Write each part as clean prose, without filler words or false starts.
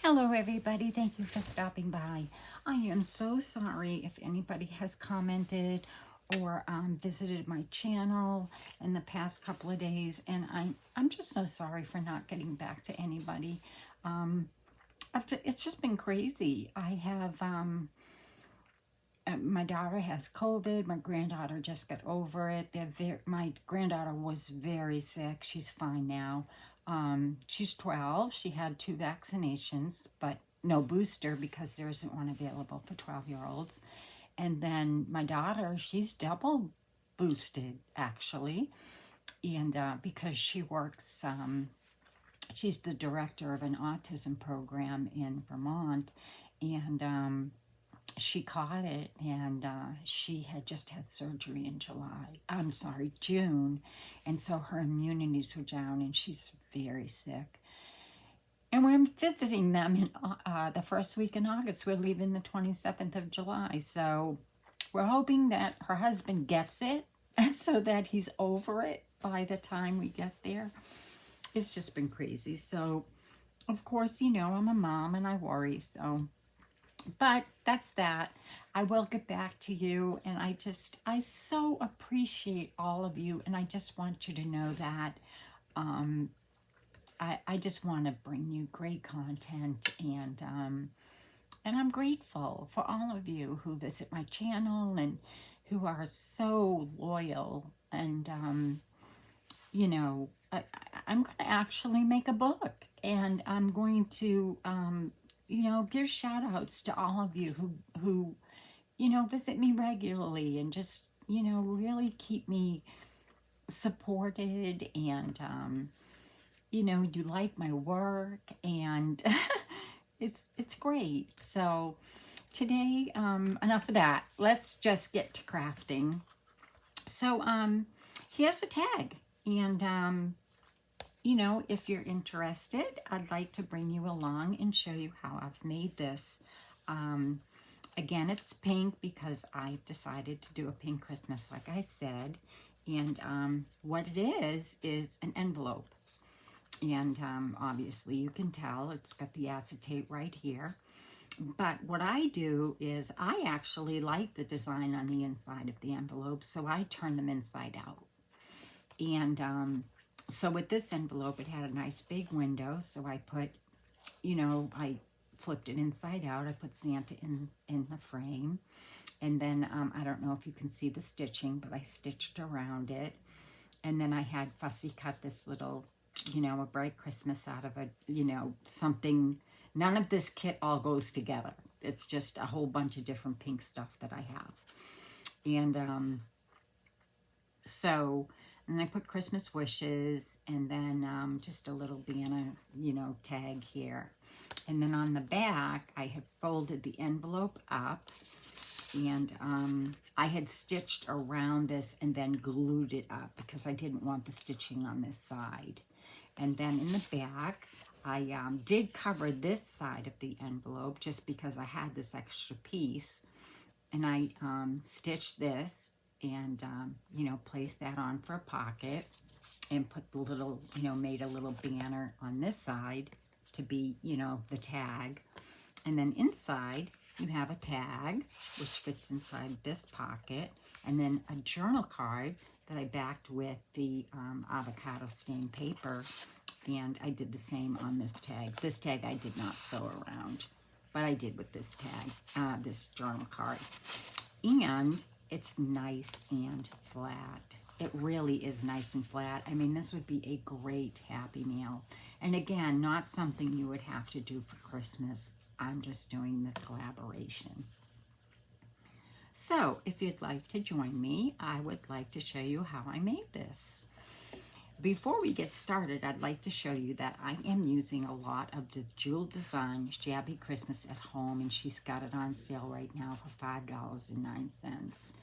Hello everybody, thank you for stopping by. I am so sorry if anybody has commented or visited my channel in the past couple of days, and I'm just so sorry for not getting back to anybody. It's just been crazy. I have my daughter has COVID. My granddaughter just got over it. My granddaughter was very sick. She's fine now. She's 12. She had 2 vaccinations, but no booster because there isn't one available for 12-year-olds. And then my daughter, she's double boosted actually. And because she works, she's the director of an autism program in Vermont. And she caught it, and she had just had surgery in June, and so her immunities were down, and she's very sick. And we're visiting them in the first week in August. We're leaving the 27th of July, so we're hoping that her husband gets it so that he's over it by the time we get there. It's just been crazy. So, of course, you know, I'm a mom and I worry, so... But that's that. I will get back to you, and I so appreciate all of you, and I just want you to know that I just want to bring you great content, and I'm grateful for all of you who visit my channel and who are so loyal. And you know, I'm going to actually make a book, and I'm going to you know, give shout outs to all of you who, you know, visit me regularly and just, you know, really keep me supported, and, you know, you like my work, and it's great. So today, enough of that. Let's just get to crafting. So, here's a tag, and, you know, if you're interested, I'd like to bring you along and show you how I've made this. Again, it's pink because I decided to do a pink Christmas, like I said. And what it is an envelope. And obviously you can tell it's got the acetate right here. But what I do is I actually like the design on the inside of the envelope, so I turn them inside out. And so with this envelope, it had a nice big window, so I put, you know, I flipped it inside out. I put Santa in the frame, and then I don't know if you can see the stitching, but I stitched around it. And then I had Fussy cut this little, you know, a bright Christmas out of a, you know, something. None of this kit all goes together. It's just a whole bunch of different pink stuff that I have. And and I put Christmas wishes, and then just a little banner, you know, tag here. And then on the back, I had folded the envelope up, and I had stitched around this and then glued it up because I didn't want the stitching on this side. And then in the back, I did cover this side of the envelope just because I had this extra piece. And I stitched this, and, you know, place that on for a pocket, and put the little, you know, made a little banner on this side to be, you know, the tag. And then inside you have a tag, which fits inside this pocket, and then a journal card that I backed with the avocado stained paper, and I did the same on this tag. This tag I did not sew around, but I did with this tag, this journal card. And it's nice and flat. It really is nice and flat. I mean, this would be a great Happy Meal. And again, not something you would have to do for Christmas. I'm just doing the collaboration. So, if you'd like to join me, I would like to show you how I made this. Before we get started, I'd like to show you that I am using a lot of the Jewel Design Shabby Christmas at Home, and she's got it on sale right now for $5.09.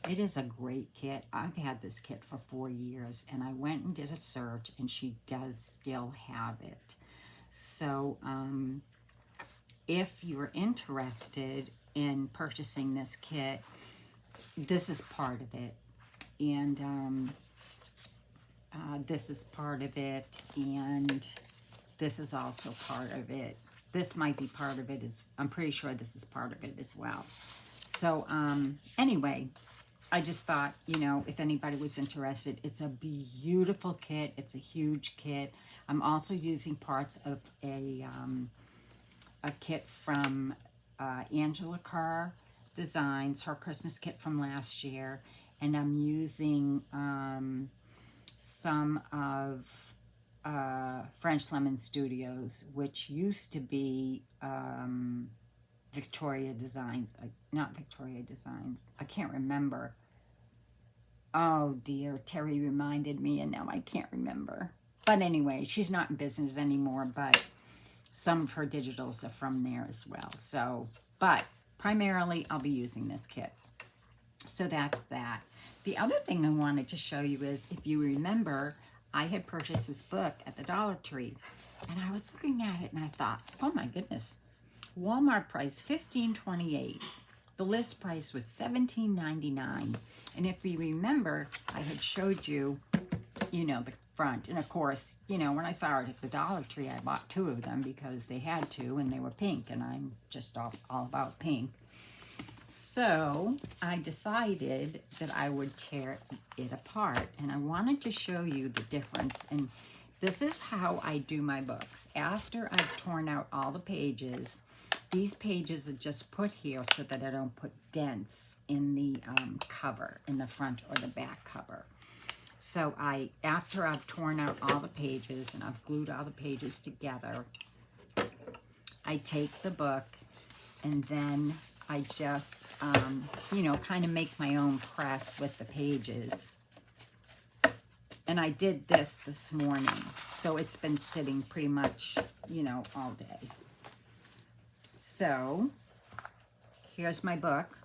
It is a great kit. I've had this kit for 4 years, and I went and did a search, and she does still have it. So if you're interested in purchasing this kit, this is part of it. And this is part of it, and this is also part of it. this might be part of it. I'm pretty sure this is part of it as well. So anyway, I just thought, you know, if anybody was interested, it's a beautiful kit. It's a huge kit. I'm also using parts of a kit from Angela Carr Designs, her Christmas kit from last year. And I'm using some of French Lemon Studios, which used to be Victoria Designs. Not Victoria Designs. I can't remember. Oh dear, Terry reminded me and now I can't remember. But anyway, she's not in business anymore, but some of her digitals are from there as well. So, but primarily I'll be using this kit. So that's that. The other thing I wanted to show you is, if you remember, I had purchased this book at the Dollar Tree, and I was looking at it and I thought, oh my goodness, Walmart price $15.28. The list price was $17.99. And if you remember, I had showed you, you know, the front. And of course, you know, when I saw it at the Dollar Tree, I bought 2 of them because they had to and they were pink, and I'm just all about pink. So I decided that I would tear it apart, and I wanted to show you the difference. And this is how I do my books. After I've torn out all the pages, these pages are just put here so that I don't put dents in the cover, in the front or the back cover. So after I've torn out all the pages and I've glued all the pages together, I take the book and then I just, you know, kind of make my own press with the pages. And I did this morning, so it's been sitting pretty much, you know, all day. So here's my book.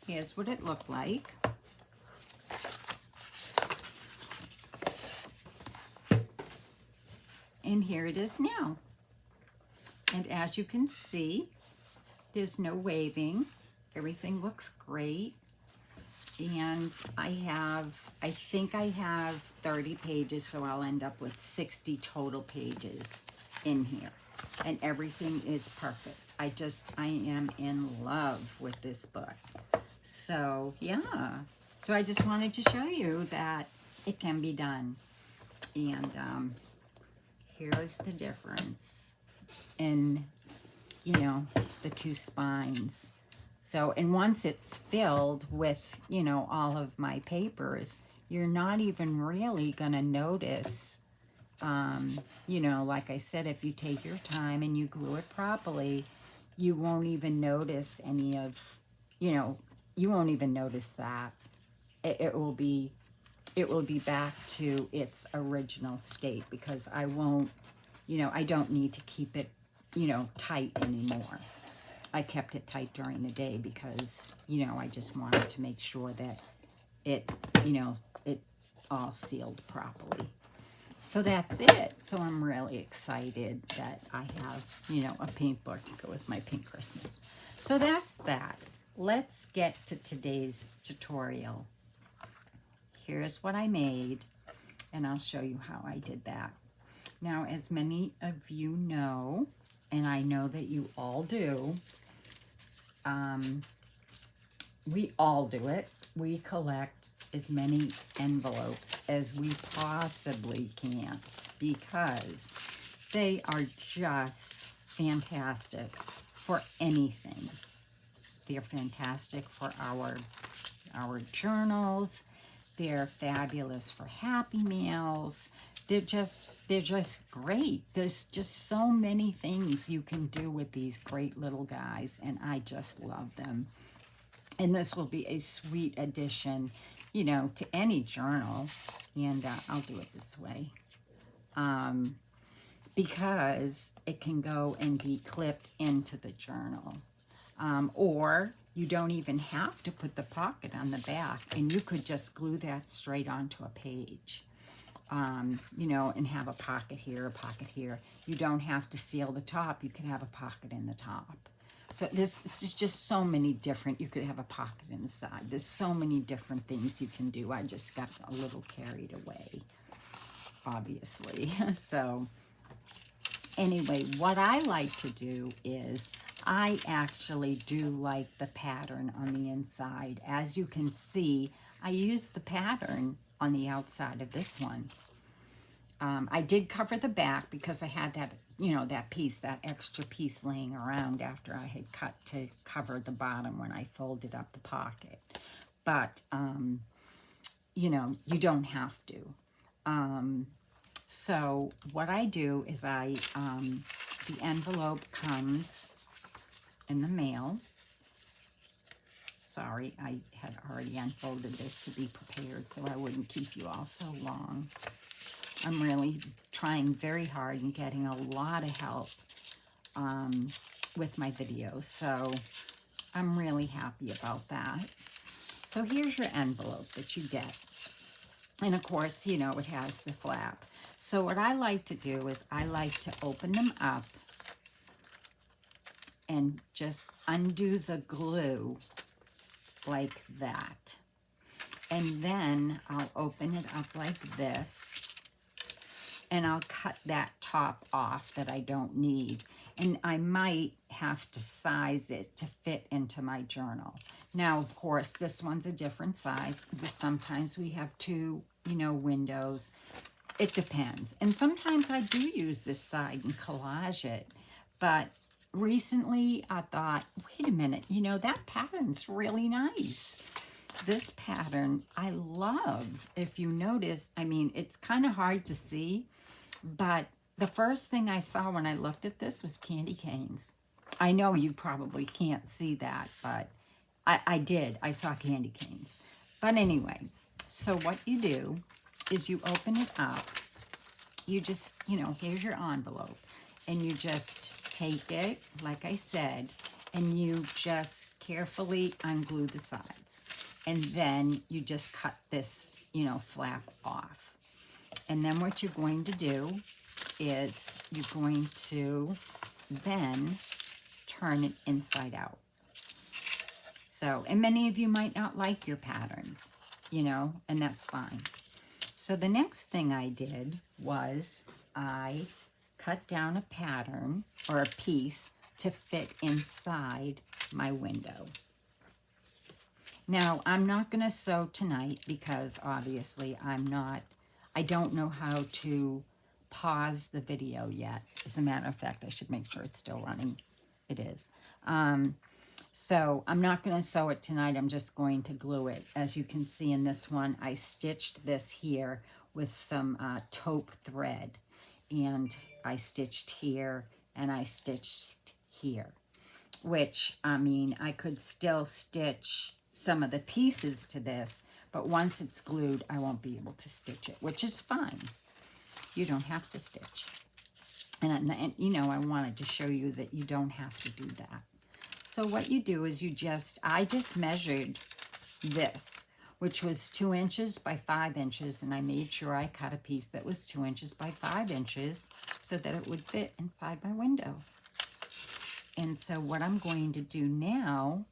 Here's what it looked like. And here it is now. And as you can see, there's no waving. Everything looks great. And I think I have 30 pages, so I'll end up with 60 total pages in here. And everything is perfect. I am in love with this book. So, yeah. So I just wanted to show you that it can be done. And here's the difference in, you know, the 2 spines. So, and once it's filled with, you know, all of my papers, you're not even really going to notice, you know, like I said, if you take your time and you glue it properly, you won't even notice any of, you know, you won't even notice that. It will be back to its original state, because I won't, you know, I don't need to keep it, you know, tight anymore. I kept it tight during the day because, you know, I just wanted to make sure that it, you know, it all sealed properly. So that's it. So I'm really excited that I have, you know, a pink book to go with my pink Christmas. So that's that. Let's get to today's tutorial. Here's what I made, and I'll show you how I did that. Now, as many of you know, and I know that you all do, we all do it. We collect as many envelopes as we possibly can, because they are just fantastic for anything. They're fantastic for our journals. They're fabulous for Happy Mails. They're just great. There's just so many things you can do with these great little guys, and I just love them. And this will be a sweet addition, you know, to any journal. And I'll do it this way, because it can go and be clipped into the journal. Or you don't even have to put the pocket on the back, and you could just glue that straight onto a page. You know, and have a pocket here, a pocket here. You don't have to seal the top. You can have a pocket in the top. So this is just so many different, you could have a pocket in the side. There's so many different things you can do. I just got a little carried away, obviously. So Anyway, what I like to do is I actually do like the pattern on the inside. As you can see, I use the pattern on the outside of this one. I did cover the back because I had that, you know, that piece, that extra piece laying around after I had cut to cover the bottom when I folded up the pocket. But, you know, you don't have to. So what I do is the envelope comes in the mail. Sorry, I had already unfolded this to be prepared so I wouldn't keep you all so long. I'm really trying very hard and getting a lot of help with my videos, so I'm really happy about that. So here's your envelope that you get. And of course, you know, it has the flap. So what I like to do is I like to open them up and just undo the glue like that. And then I'll open it up like this. And I'll cut that top off that I don't need. And I might have to size it to fit into my journal. Now, of course, this one's a different size. Sometimes we have two, you know, windows. It depends. And sometimes I do use this side and collage it. But recently I thought, wait a minute, you know, that pattern's really nice. This pattern I love. If you notice, I mean, it's kind of hard to see, but the first thing I saw when I looked at this was candy canes. I know you probably can't see that, but I did. I saw candy canes. But anyway, so what you do is you open it up. You just, you know, here's your envelope. And you just take it, like I said, and you just carefully unglue the sides. And then you just cut this, you know, flap off. And then what you're going to do is you're going to then turn it inside out. So, and many of you might not like your patterns, you know, and that's fine. So the next thing I did was I cut down a pattern or a piece to fit inside my window. Now, I'm not going to sew tonight because obviously I don't know how to pause the video yet. As a matter of fact, I should make sure it's still running. It is. So I'm not going to sew it tonight. I'm just going to glue it. As you can see in this one, I stitched this here with some taupe thread. And I stitched here and I stitched here. Which, I mean, I could still stitch some of the pieces to this, but once it's glued, I won't be able to stitch it, which is fine. You don't have to stitch. And you know, I wanted to show you that you don't have to do that. So what you do is I just measured this, which was 2 inches by 5 inches, and I made sure I cut a piece that was 2 inches by 5 inches so that it would fit inside my window. And so what I'm going to do now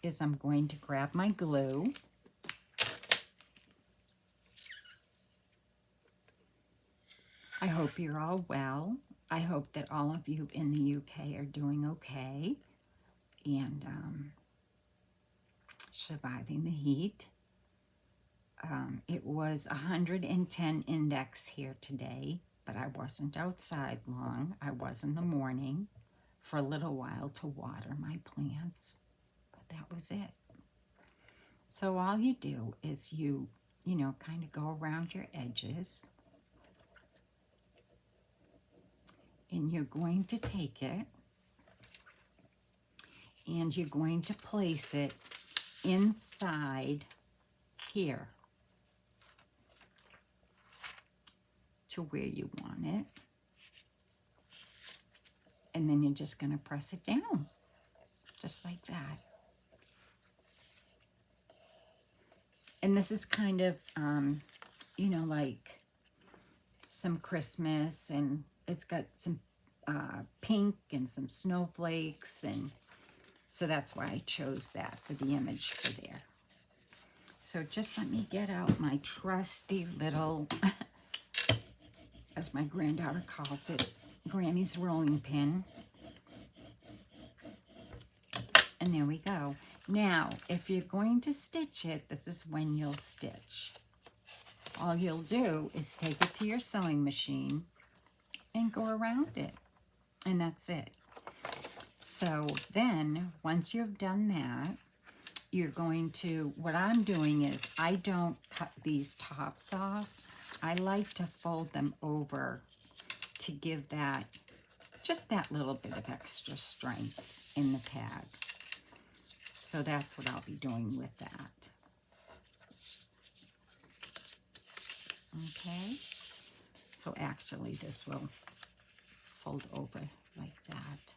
is I'm going to grab my glue. I hope you're all well. I hope that all of you in the UK are doing okay and surviving the heat. It was 110 index here today, but I wasn't outside long. I was in the morning for a little while to water my plants, but that was it. So all you do is you know, kind of go around your edges, and you're going to take it and you're going to place it inside here to where you want it. And then you're just going to press it down, just like that. And this is kind of, you know, like some Christmas, and it's got some pink and some snowflakes, and so that's why I chose that for the image for there. So just let me get out my trusty little, as my granddaughter calls it, Grammy's rolling pin. And there we go. Now, if you're going to stitch it, this is when you'll stitch. All you'll do is take it to your sewing machine and go around it. And that's it. So then, once you've done that, you're going to, what I'm doing is, I don't cut these tops off. I like to fold them over to give that, just that little bit of extra strength in the tag. So that's what I'll be doing with that. Okay, so actually this will fold over like that.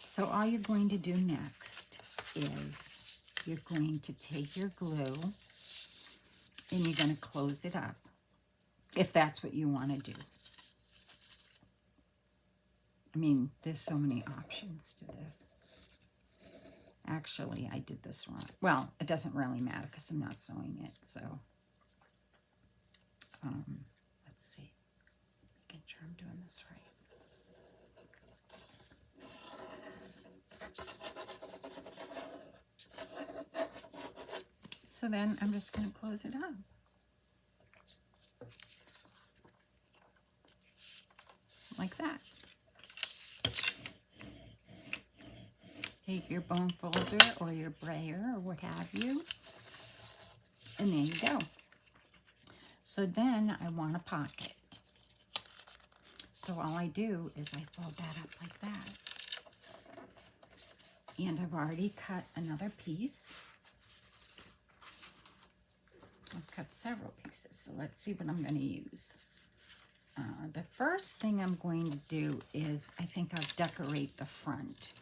So all you're going to do next is you're going to take your glue and you're going to close it up, if that's what you want to do. I mean, there's so many options to this. Actually, I did this wrong. Well, it doesn't really matter because I'm not sewing it, so. Let's see. Making sure I'm doing this right. So then I'm just going to close it up. Like that. Take your bone folder or your brayer or what have you. And there you go. So then I want a pocket. So all I do is I fold that up like that. And I've already cut another piece. I've cut several pieces, so let's see what I'm going to use. The first thing I'm going to do is I think I'll decorate the front.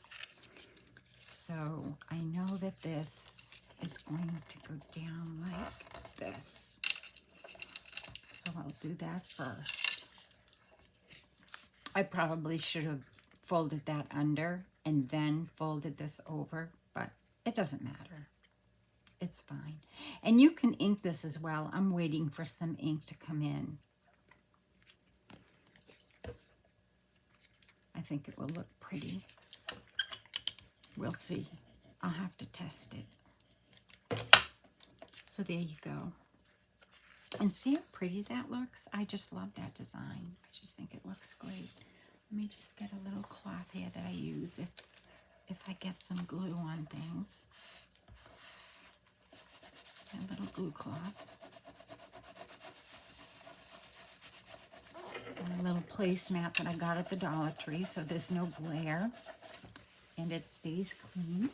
So I know that this is going to go down like this. So I'll do that first. I probably should have folded that under and then folded this over, but it doesn't matter. It's fine. And you can ink this as well. I'm waiting for some ink to come in. I think it will look pretty. We'll see. I'll have to test it. So there you go. And see how pretty that looks? I just love that design. I just think it looks great. Let me just get a little cloth here that I use if I get some glue on things. A little glue cloth. And a little placemat that I got at the Dollar Tree so there's no glare and it stays clean.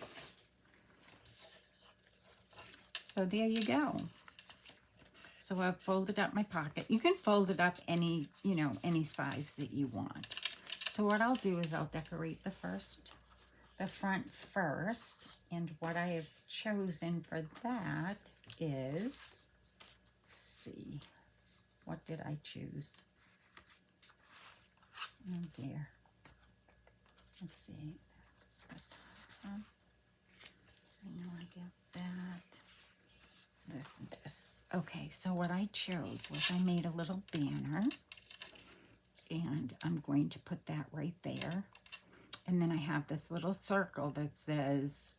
So there you go. So I've folded up my pocket. You can fold it up any, any size that you want. So what I'll do is I'll decorate the front first. And what I have chosen for that is, let's see, what did I choose? Oh dear. Let's see. That's the top. I know I get that. This and this. Okay, so what I chose was I made a little banner. And I'm going to put that right there. And then I have this little circle that says,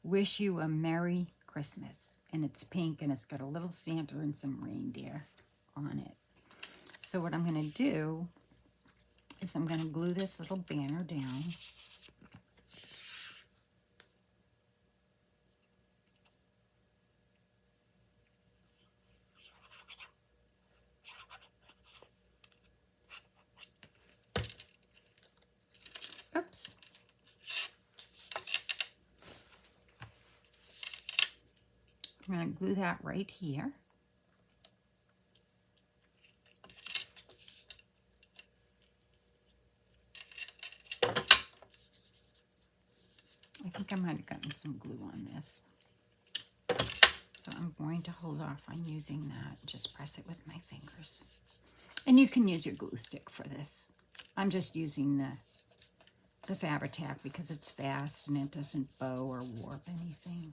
wish you a Merry Christmas. And it's pink and it's got a little Santa and some reindeer on it. So what I'm going to do is I'm going to glue this little banner down. Oops. I'm going to glue that right here. I think I might have gotten some glue on this. So I'm going to hold off on using that. Just press it with my fingers. And you can use your glue stick for this. I'm just using the Fabri-Tac because it's fast and it doesn't bow or warp anything.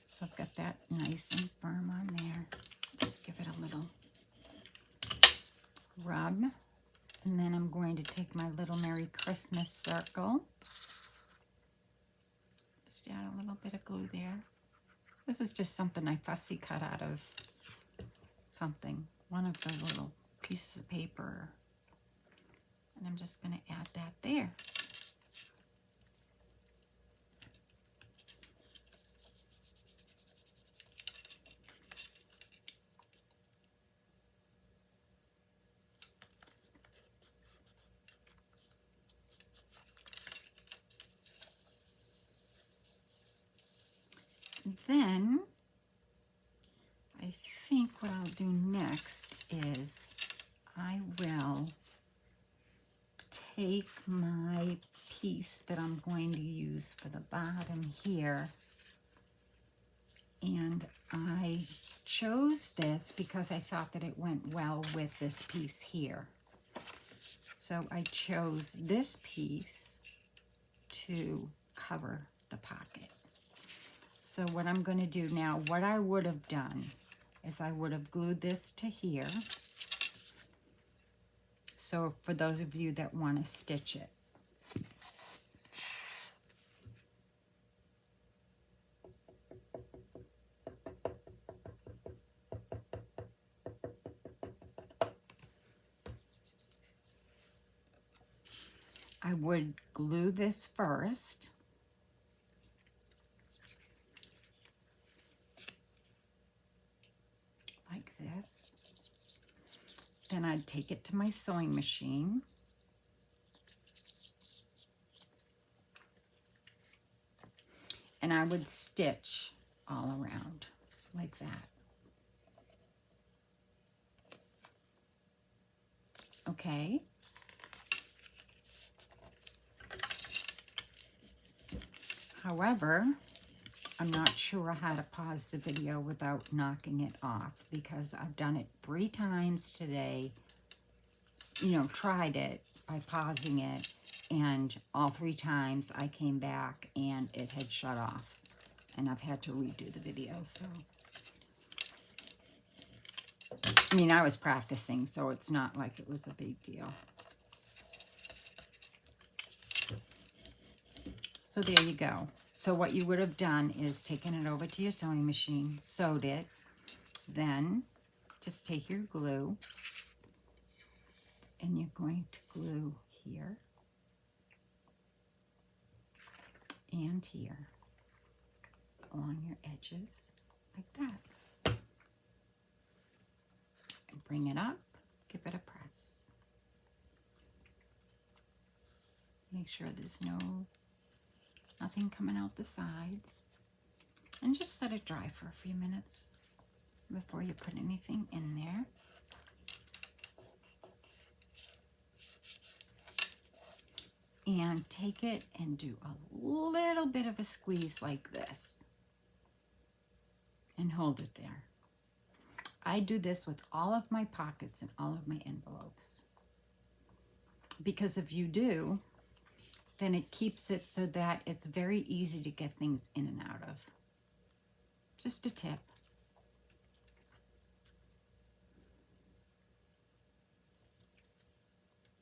So So I've got that nice and firm on there. Just give it a little rub. And then I'm going to take my little Merry Christmas circle. Just add a little bit of glue there. This is just something I fussy cut out of something, one of the little pieces of paper. And I'm just going to add that there. Then I think what I'll do next is I will take my piece that I'm going to use for the bottom here, and I chose this because I thought that it went well with this piece here. So I chose this piece to cover the pocket. So what I'm going to do now, what I would have done is I would have glued this to here. So for those of you that want to stitch it. I would glue this first. Like this. Then I'd take it to my sewing machine. And I would stitch all around like that. Okay. However, I'm not sure how to pause the video without knocking it off because I've done it 3 times today. You know, tried it by pausing it, and all 3 times I came back and it had shut off. And I've had to redo the video, so. I mean, I was practicing, so it's not like it was a big deal. So there you go. So what you would have done is taken it over to your sewing machine, sewed it, then just take your glue and you're going to glue here and here along your edges like that. And bring it up, give it a press. Make sure there's nothing coming out the sides, and just let it dry for a few minutes before you put anything in there. And take it and do a little bit of a squeeze like this and hold it there. I do this with all of my pockets and all of my envelopes, because if you do, then it keeps it so that it's very easy to get things in and out of. Just a tip.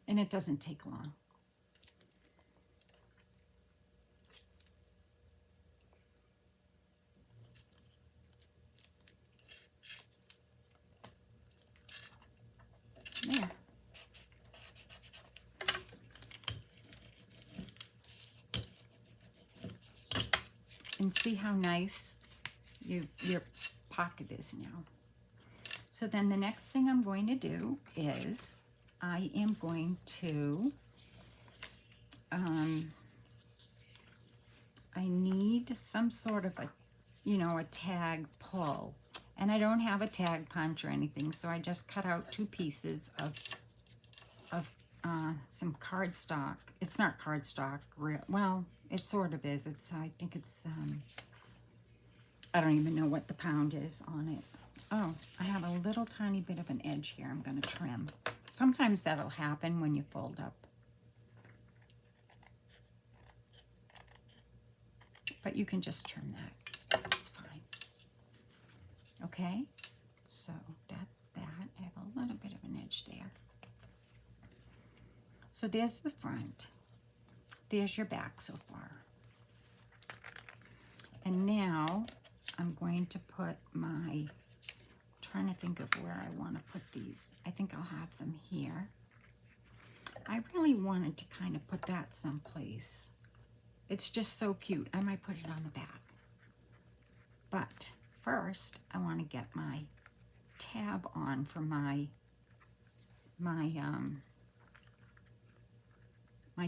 And it doesn't take long. There. And see how nice your pocket is now. So then the next thing I'm going to do is I am going to, I need some sort of a tag pull. And I don't have a tag punch or anything, so I just cut out 2 pieces of some cardstock. It's not cardstock, well, it sort of is. I think it's, I don't even know what the pound is on it. Oh, I have a little tiny bit of an edge here I'm going to trim. Sometimes that'll happen when you fold up. But you can just trim that. It's fine. Okay, so that's that. I have a little bit of an edge there. So there's the front. There's your back so far. And now I'm going to put my, trying to think of where I want to put these. I think I'll have them here. I really wanted to kind of put that someplace. It's just so cute. I might put it on the back. But first, I want to get my tab on for my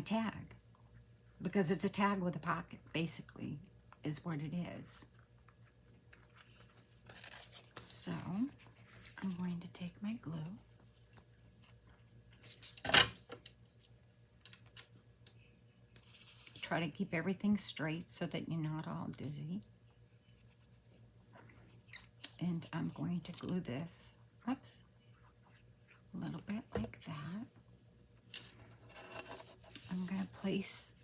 tag, because it's a tag with a pocket, basically, is what it is. So I'm going to take my glue. Try to keep everything straight so that you're not all dizzy. And I'm going to glue this, oops, a little bit like that. I'm going to place,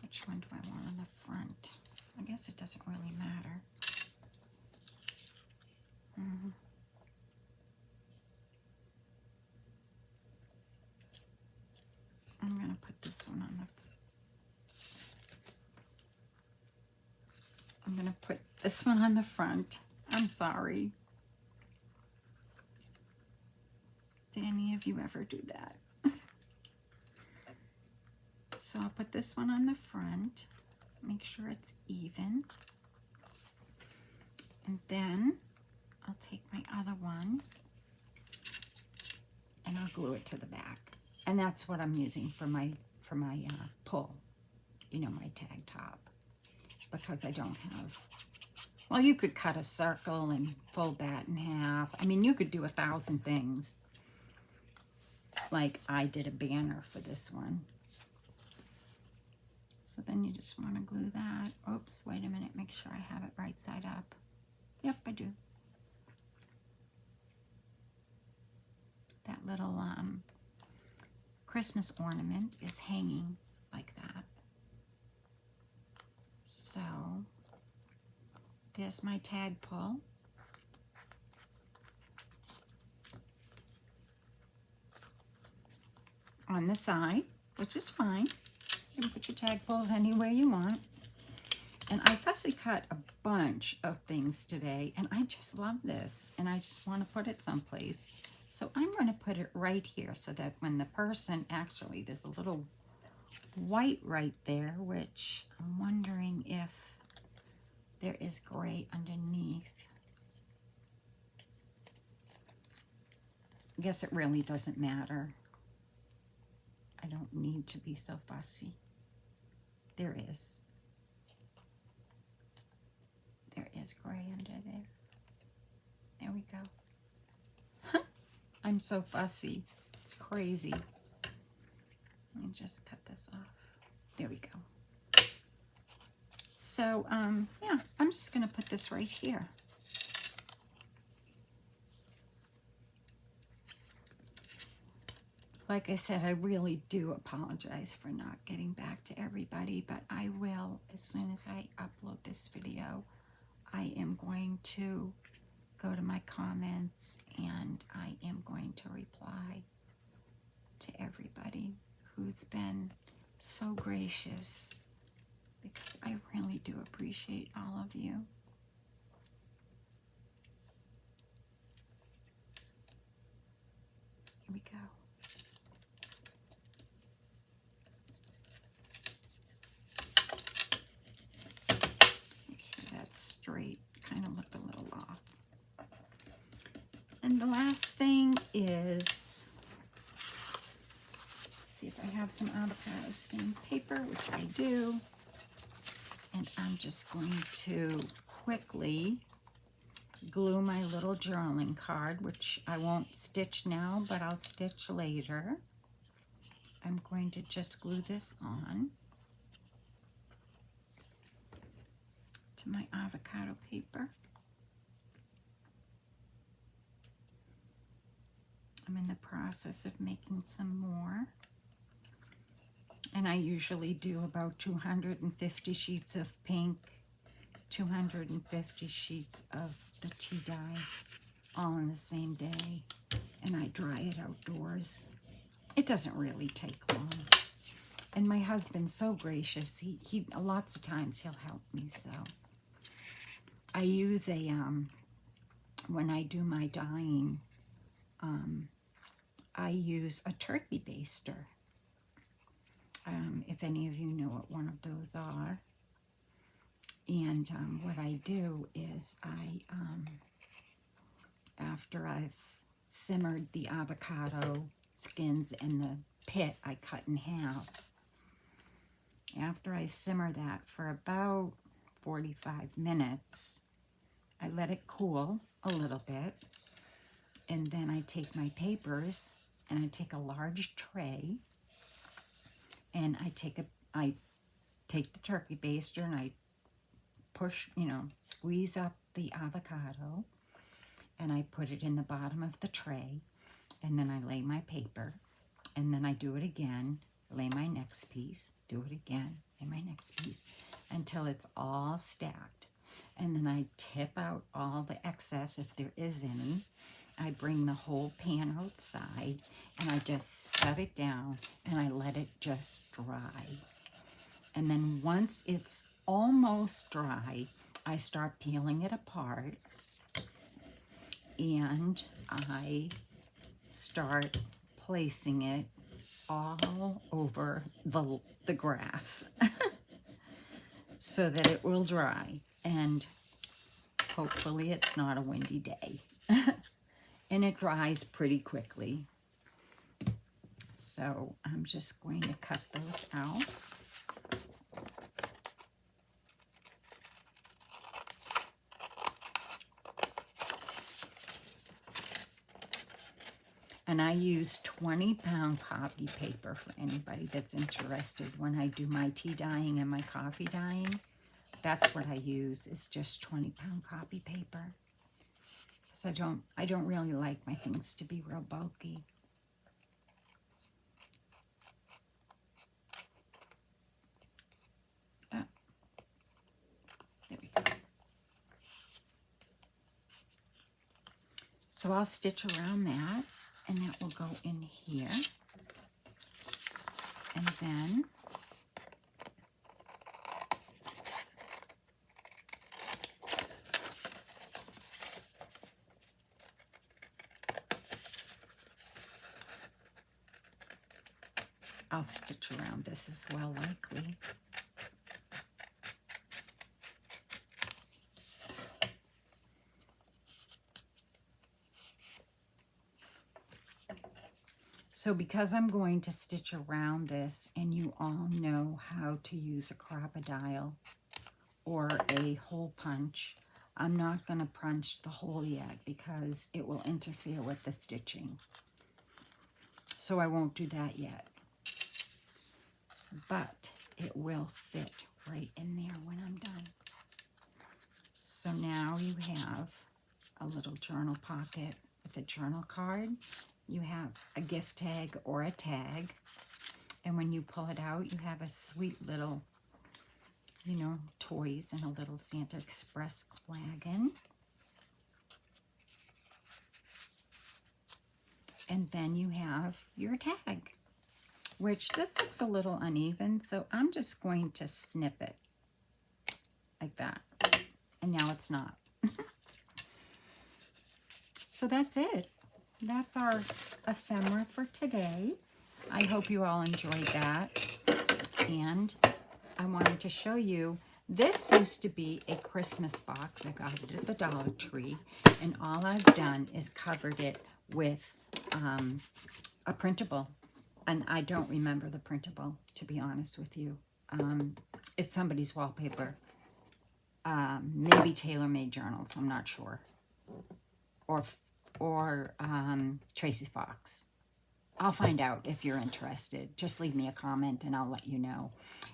which one do I want on the front? I guess it doesn't really matter. I'm going to put this one on the, I'm going to put this one on the front. I'm sorry. Did any of you ever do that? So I'll put this one on the front, make sure it's even. And then I'll take my other one and I'll glue it to the back. And that's what I'm using for my pull, you know, my tag top, because I don't have, well, you could cut a circle and fold that in half. I mean, you could do 1,000 things. Like I did a banner for this one. So then you just want to glue that. Oops, wait a minute, make sure I have it right side up. Yep, I do. That little Christmas ornament is hanging like that. So there's my tag pull. On the side, which is fine. You can put your tag pulls anywhere you want. And I fussy cut a bunch of things today, and I just love this, and I just want to put it someplace. So I'm going to put it right here so that when the person, actually, there's a little white right there, which I'm wondering if there is gray underneath. I guess it really doesn't matter. I don't need to be so fussy. There is. There is gray under there. There we go. I'm so fussy. It's crazy. Let me just cut this off. There we go. So, yeah, I'm just going to put this right here. Like I said, I really do apologize for not getting back to everybody, but I will as soon as I upload this video. I am going to go to my comments and I am going to reply to everybody who's been so gracious, because I really do appreciate all of you. Here we go. Straight, kind of looked a little off. And the last thing is, see if I have some avocado stained paper, which I do. And I'm just going to quickly glue my little journaling card, which I won't stitch now, but I'll stitch later. I'm going to just glue this on my avocado paper. I'm in the process of making some more, and I usually do about 250 sheets of pink 250 sheets of the tea dye all in the same day, and I dry it outdoors. It doesn't really take long. And my husband's so gracious. He lots of times he'll help me. So I use a when I do my dyeing, I use a turkey baster. If any of you know what one of those are. And what I do is after I've simmered the avocado skins in the pit, I cut in half. After I simmer that for about 45 minutes, I let it cool a little bit, and then I take my papers and I take a large tray, and I take the turkey baster and I push, squeeze up the avocado, and I put it in the bottom of the tray, and then I lay my paper, and then I do it again, lay my next piece, do it again, lay my next piece, until it's all stacked. And then I tip out all the excess, if there is any. I bring the whole pan outside, and I just set it down, and I let it just dry. And then once it's almost dry, I start peeling it apart, and I start placing it all over the grass so that it will dry, and hopefully it's not a windy day. And it dries pretty quickly. So I'm just going to cut those out. And I use 20-pound copy paper for anybody that's interested. When I do my tea dyeing and my coffee dyeing, that's what I use, is just 20-pound copy paper. Because I don't really like my things to be real bulky. Oh, there we go. So I'll stitch around that, and that will go in here. And then I'll stitch around this as well, likely. So because I'm going to stitch around this, and you all know how to use a crocodile or a hole punch, I'm not going to punch the hole yet because it will interfere with the stitching. So I won't do that yet. But it will fit right in there when I'm done. So now you have a little journal pocket with a journal card. You have a gift tag or a tag. And when you pull it out, you have a sweet little, toys and a little Santa Express wagon. And then you have your tag, which this looks a little uneven, so I'm just going to snip it like that. And now it's not. So that's it. That's our ephemera for today. I hope you all enjoyed that. And I wanted to show you, this used to be a Christmas box. I got it at the Dollar Tree. And all I've done is covered it with a printable. And I don't remember the printable, to be honest with you. It's somebody's wallpaper. Maybe Tailor-Made Journals, I'm not sure. Or Tracy Fox. I'll find out if you're interested. Just leave me a comment and I'll let you know.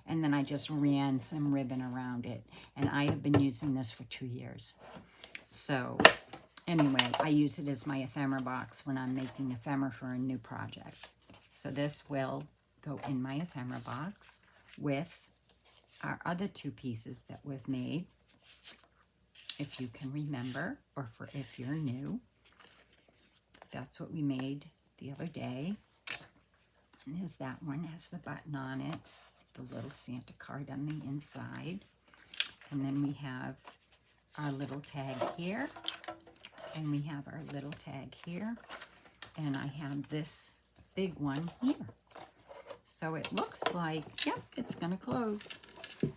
And then I just ran some ribbon around it. And I have been using this for 2 years. So anyway, I use it as my ephemera box when I'm making ephemera for a new project. So this will go in my ephemera box with our other 2 pieces that we've made. if you can remember, or for if you're new. That's what we made the other day. And here's that one, has the button on it, the little Santa card on the inside. And then we have our little tag here, and we have our little tag here, and I have this big one here. So it looks like, yep, it's gonna close.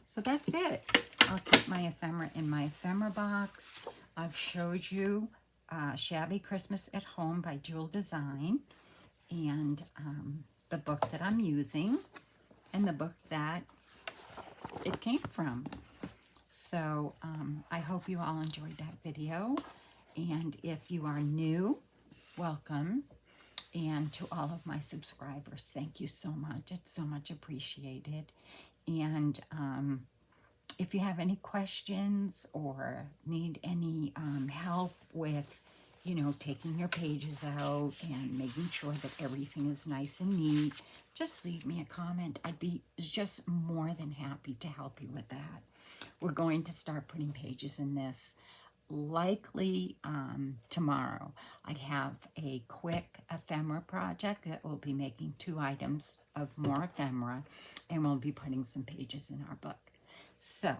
So that's it. I'll keep my ephemera in my ephemera box. I've showed you Shabby Christmas at Home by Jewel Design, and the book that I'm using, and the book that it came from. So I hope you all enjoyed that video, and if you are new, welcome. And to all of my subscribers, thank you so much. It's so much appreciated. And if you have any questions or need any help with, you know, taking your pages out and making sure that everything is nice and neat, just leave me a comment. I'd be just more than happy to help you with that. We're going to start putting pages in this likely tomorrow. I have a quick ephemera project that will be making 2 items of more ephemera, and we'll be putting some pages in our book. So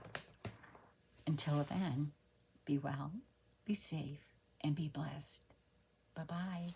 until then, be well, be safe, and be blessed. Bye-bye.